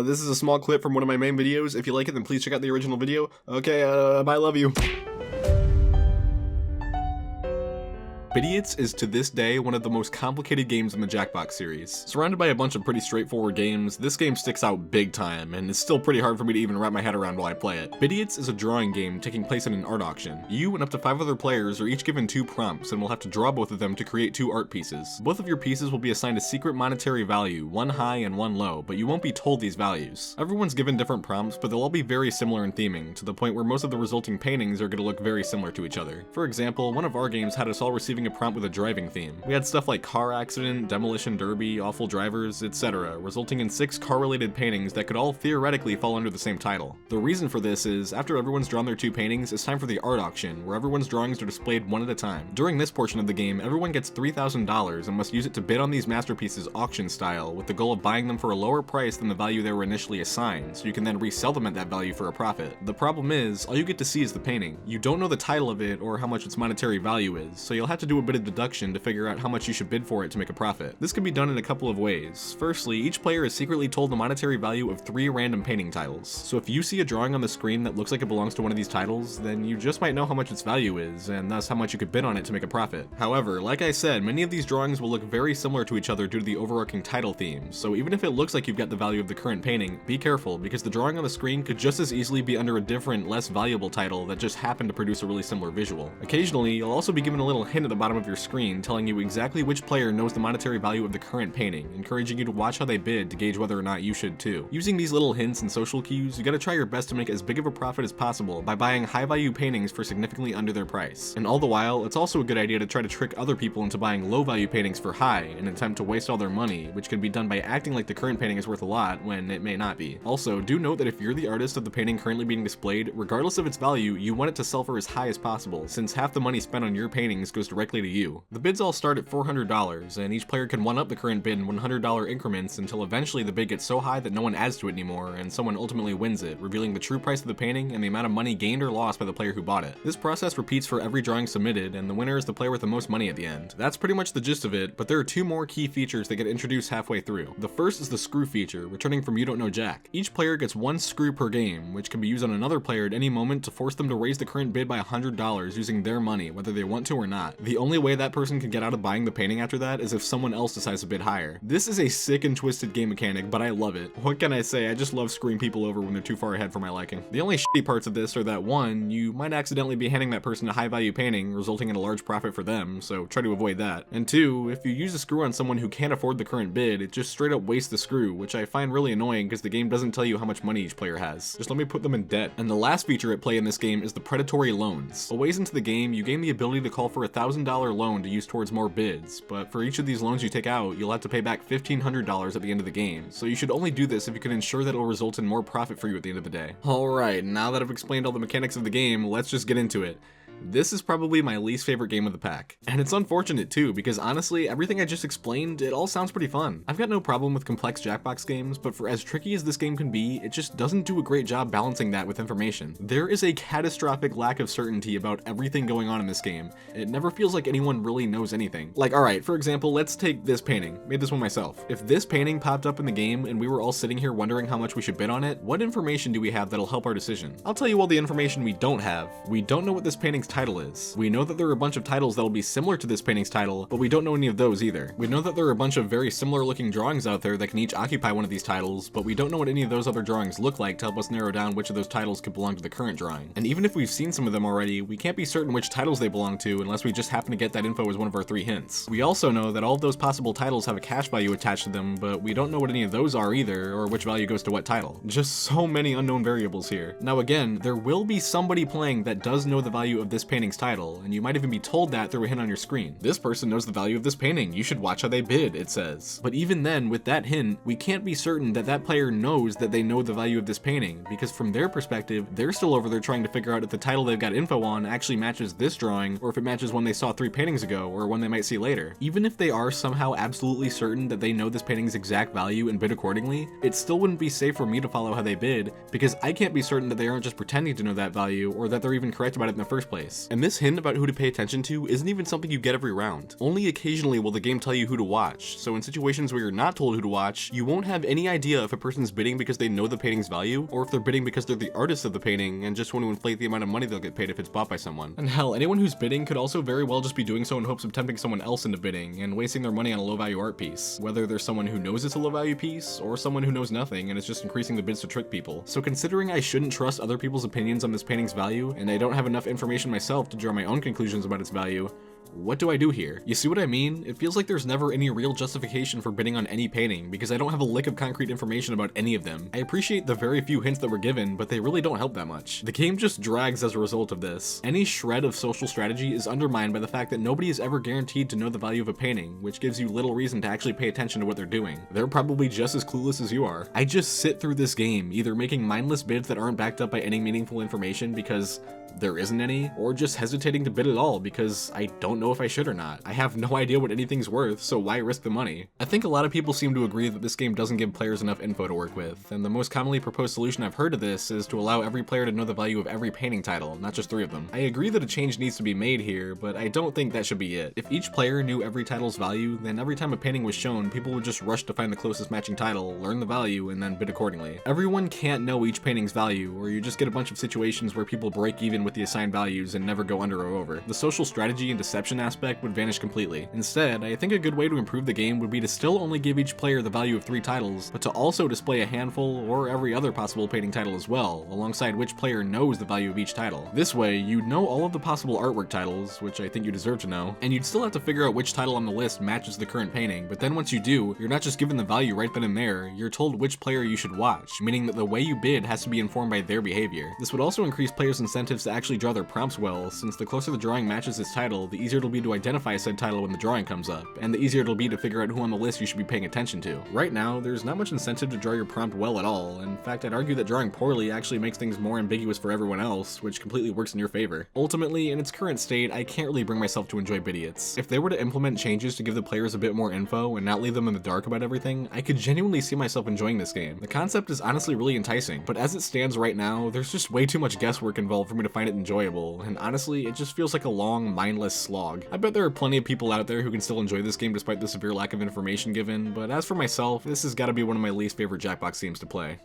This is a small clip from one of my main videos. If you like it, then please check out the original video. Okay, bye, love you. Bidiots is to this day one of the most complicated games in the Jackbox series. Surrounded by a bunch of pretty straightforward games, this game sticks out big time, and it's still pretty hard for me to even wrap my head around while I play it. Bidiots is a drawing game taking place in an art auction. You and up to 5 other players are each given 2 prompts and will have to draw both of them to create 2 art pieces. Both of your pieces will be assigned a secret monetary value, one high and one low, but you won't be told these values. Everyone's given different prompts, but they'll all be very similar in theming, to the point where most of the resulting paintings are going to look very similar to each other. For example, one of our games had us all receiving a prompt with a driving theme. We had stuff like car accident, demolition derby, awful drivers, etc., resulting in 6 car-related paintings that could all theoretically fall under the same title. The reason for this is, after everyone's drawn their 2 paintings, it's time for the art auction, where everyone's drawings are displayed one at a time. During this portion of the game, everyone gets $3,000 and must use it to bid on these masterpieces auction style, with the goal of buying them for a lower price than the value they were initially assigned, so you can then resell them at that value for a profit. The problem is, all you get to see is the painting. You don't know the title of it or how much its monetary value is, so you'll have to do a bit of deduction to figure out how much you should bid for it to make a profit. This can be done in a couple of ways. Firstly, each player is secretly told the monetary value of 3 random painting titles. So if you see a drawing on the screen that looks like it belongs to one of these titles, then you just might know how much its value is, and thus how much you could bid on it to make a profit. However, like I said, many of these drawings will look very similar to each other due to the overarching title theme, so even if it looks like you've got the value of the current painting, be careful, because the drawing on the screen could just as easily be under a different, less valuable title that just happened to produce a really similar visual. Occasionally, you'll also be given a little hint at the bottom of your screen telling you exactly which player knows the monetary value of the current painting, encouraging you to watch how they bid to gauge whether or not you should too. Using these little hints and social cues, you gotta try your best to make as big of a profit as possible by buying high value paintings for significantly under their price. And all the while, it's also a good idea to try to trick other people into buying low value paintings for high in an attempt to waste all their money, which can be done by acting like the current painting is worth a lot when it may not be. Also, do note that if you're the artist of the painting currently being displayed, regardless of its value, you want it to sell for as high as possible, since half the money spent on your paintings goes directly to you. The bids all start at $400, and each player can one-up the current bid in $100 increments until eventually the bid gets so high that no one adds to it anymore, and someone ultimately wins it, revealing the true price of the painting and the amount of money gained or lost by the player who bought it. This process repeats for every drawing submitted, and the winner is the player with the most money at the end. That's pretty much the gist of it, but there are 2 more key features that get introduced halfway through. The first is the screw feature, returning from You Don't Know Jack. Each player gets 1 screw per game, which can be used on another player at any moment to force them to raise the current bid by $100 using their money, whether they want to or not. The only way that person can get out of buying the painting after that is if someone else decides to bid higher. This is a sick and twisted game mechanic, but I love it. What can I say? I just love screwing people over when they're too far ahead for my liking. The only shitty parts of this are that 1, you might accidentally be handing that person a high value painting, resulting in a large profit for them, so try to avoid that. And 2, if you use a screw on someone who can't afford the current bid, it just straight up wastes the screw, which I find really annoying because the game doesn't tell you how much money each player has. Just let me put them in debt. And the last feature at play in this game is the predatory loans. A ways into the game, you gain the ability to call for a $1,000 loan to use towards more bids, but for each of these loans you take out, you'll have to pay back $1,500 at the end of the game, so you should only do this if you can ensure that it will result in more profit for you at the end of the day. Alright, now that I've explained all the mechanics of the game, let's just get into it. This is probably my least favorite game of the pack. And it's unfortunate too, because honestly, everything I just explained, it all sounds pretty fun. I've got no problem with complex Jackbox games, but for as tricky as this game can be, it just doesn't do a great job balancing that with information. There is a catastrophic lack of certainty about everything going on in this game. It never feels like anyone really knows anything. Like, alright, for example, let's take this painting. Made this one myself. If this painting popped up in the game and we were all sitting here wondering how much we should bid on it, what information do we have that'll help our decision? I'll tell you all the information we don't have. We don't know what this painting's title is. We know that there are a bunch of titles that'll be similar to this painting's title, but we don't know any of those either. We know that there are a bunch of very similar looking drawings out there that can each occupy one of these titles, but we don't know what any of those other drawings look like to help us narrow down which of those titles could belong to the current drawing. And even if we've seen some of them already, we can't be certain which titles they belong to unless we just happen to get that info as one of our 3 hints. We also know that all of those possible titles have a cash value attached to them, but we don't know what any of those are either, or which value goes to what title. Just so many unknown variables here. Now again, there will be somebody playing that does know the value of this painting's title, and you might even be told that through a hint on your screen. This person knows the value of this painting, you should watch how they bid, it says. But even then, with that hint, we can't be certain that that player knows that they know the value of this painting, because from their perspective, they're still over there trying to figure out if the title they've got info on actually matches this drawing, or if it matches one they saw 3 paintings ago, or one they might see later. Even if they are somehow absolutely certain that they know this painting's exact value and bid accordingly, it still wouldn't be safe for me to follow how they bid, because I can't be certain that they aren't just pretending to know that value, or that they're even correct about it in the first place. place. And this hint about who to pay attention to isn't even something you get every round. Only occasionally will the game tell you who to watch, so in situations where you're not told who to watch, you won't have any idea if a person's bidding because they know the painting's value, or if they're bidding because they're the artist of the painting and just want to inflate the amount of money they'll get paid if it's bought by someone. And hell, anyone who's bidding could also very well just be doing so in hopes of tempting someone else into bidding and wasting their money on a low value art piece, whether there's someone who knows it's a low value piece or someone who knows nothing and is just increasing the bids to trick people. So considering I shouldn't trust other people's opinions on this painting's value, and I don't have enough information myself to draw my own conclusions about its value, what do I do here? You see what I mean? It feels like there's never any real justification for bidding on any painting because I don't have a lick of concrete information about any of them. I appreciate the very few hints that were given, but they really don't help that much. The game just drags as a result of this. Any shred of social strategy is undermined by the fact that nobody is ever guaranteed to know the value of a painting, which gives you little reason to actually pay attention to what they're doing. They're probably just as clueless as you are. I just sit through this game, either making mindless bids that aren't backed up by any meaningful information because there isn't any, or just hesitating to bid at all because I don't know if I should or not. I have no idea what anything's worth, so why risk the money? I think a lot of people seem to agree that this game doesn't give players enough info to work with, and the most commonly proposed solution I've heard to this is to allow every player to know the value of every painting title, not just 3 of them. I agree that a change needs to be made here, but I don't think that should be it. If each player knew every title's value, then every time a painting was shown, people would just rush to find the closest matching title, learn the value, and then bid accordingly. Everyone can't know each painting's value, or you just get a bunch of situations where people break even with the assigned values and never go under or over. The social strategy and deception aspect would vanish completely. Instead, I think a good way to improve the game would be to still only give each player the value of 3 titles, but to also display a handful or every other possible painting title as well, alongside which player knows the value of each title. This way, you'd know all of the possible artwork titles, which I think you deserve to know, and you'd still have to figure out which title on the list matches the current painting, but then once you do, you're not just given the value right then and there, you're told which player you should watch, meaning that the way you bid has to be informed by their behavior. This would also increase players' incentives to actually draw their prompts well, since the closer the drawing matches its title, the easier it'll be to identify said title when the drawing comes up, and the easier it'll be to figure out who on the list you should be paying attention to. Right now, there's not much incentive to draw your prompt well at all. In fact, I'd argue that drawing poorly actually makes things more ambiguous for everyone else, which completely works in your favor. Ultimately, in its current state, I can't really bring myself to enjoy Bidiots. If they were to implement changes to give the players a bit more info and not leave them in the dark about everything, I could genuinely see myself enjoying this game. The concept is honestly really enticing, but as it stands right now, there's just way too much guesswork involved for me to find it enjoyable, and honestly, it just feels like a long, mindless slog. I bet there are plenty of people out there who can still enjoy this game despite the severe lack of information given, but as for myself, this has got to be one of my least favorite Jackbox games to play.